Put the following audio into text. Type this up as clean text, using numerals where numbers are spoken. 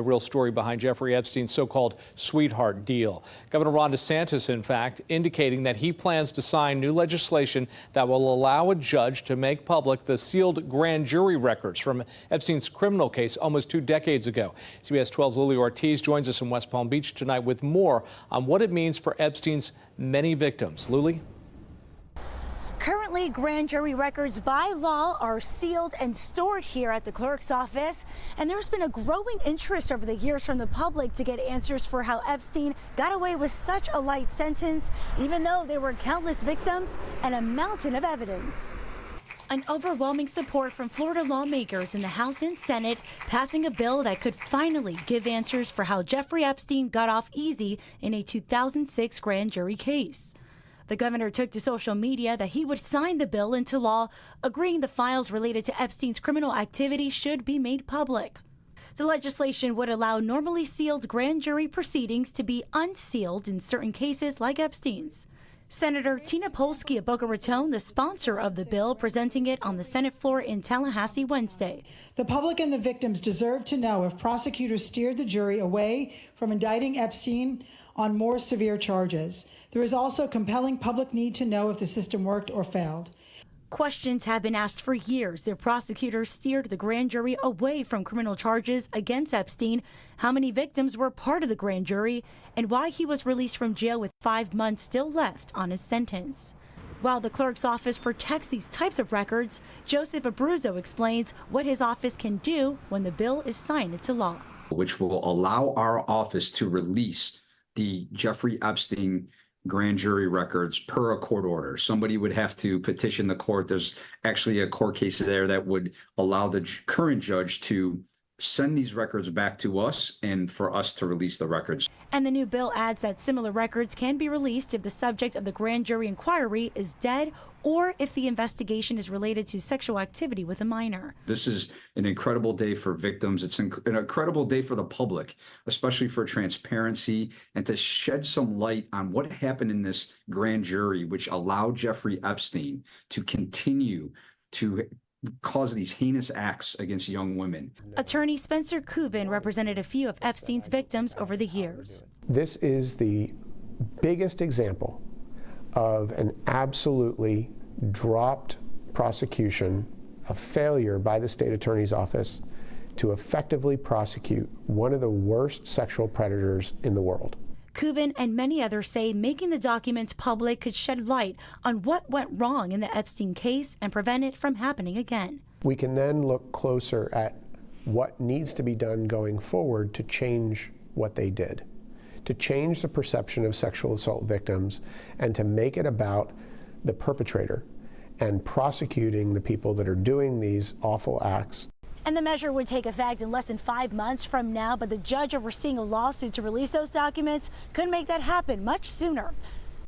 The real story behind Jeffrey Epstein's so-called sweetheart deal. Governor Ron DeSantis, in fact, indicating that he plans to sign new legislation that will allow a judge to make public the sealed grand jury records from Epstein's criminal case almost 2 decades ago. CBS 12's Lily Ortiz joins us in West Palm Beach tonight with more on what it means for Epstein's many victims. Lily? Currently, grand jury records by law are sealed and stored here at the clerk's office. And there's been a growing interest over the years from the public to get answers for how Epstein got away with such a light sentence, even though there were countless victims and a mountain of evidence. An overwhelming support from Florida lawmakers in the House and Senate passing a bill that could finally give answers for how Jeffrey Epstein got off easy in a 2006 grand jury case. The governor took to social media that he would sign the bill into law, agreeing the files related to Epstein's criminal activity should be made public. The legislation would allow normally sealed grand jury proceedings to be unsealed in certain cases like Epstein's. Senator Tina Polsky of Boca Raton, the sponsor of the bill, presenting it on the Senate floor in Tallahassee Wednesday. The public and the victims deserve to know if prosecutors steered the jury away from indicting Epstein on more severe charges. There is also compelling public need to know if the system worked or failed. Questions have been asked for years if prosecutors steered the grand jury away from criminal charges against Epstein, how many victims were part of the grand jury, and why he was released from jail with 5 months still left on his sentence. While the clerk's office protects these types of records, Joseph Abruzzo explains what his office can do when the bill is signed into law. Which will allow our office to release the Jeffrey Epstein grand jury records per a court order. Somebody would have to petition the court. There's actually a court case there that would allow the current judge to send these records back to us and for us to release the records. And the new bill adds that similar records can be released if the subject of the grand jury inquiry is dead or if the investigation is related to sexual activity with a minor. This is an incredible day for victims. It's an incredible day for the public, especially for transparency and to shed some light on what happened in this grand jury, which allowed Jeffrey Epstein to continue to cause these heinous acts against young women. Attorney Spencer Kubin represented a few of Epstein's victims over the years. This is the biggest example of an absolutely dropped prosecution, a failure by the state attorney's office to effectively prosecute one of the worst sexual predators in the world. Kubin and many others say making the documents public could shed light on what went wrong in the Epstein case and prevent it from happening again. We can then look closer at what needs to be done going forward to change what they did, to change the perception of sexual assault victims and to make it about the perpetrator and prosecuting the people that are doing these awful acts. And the measure would take effect in less than 5 months from now, but the judge overseeing a lawsuit to release those documents could make that happen much sooner.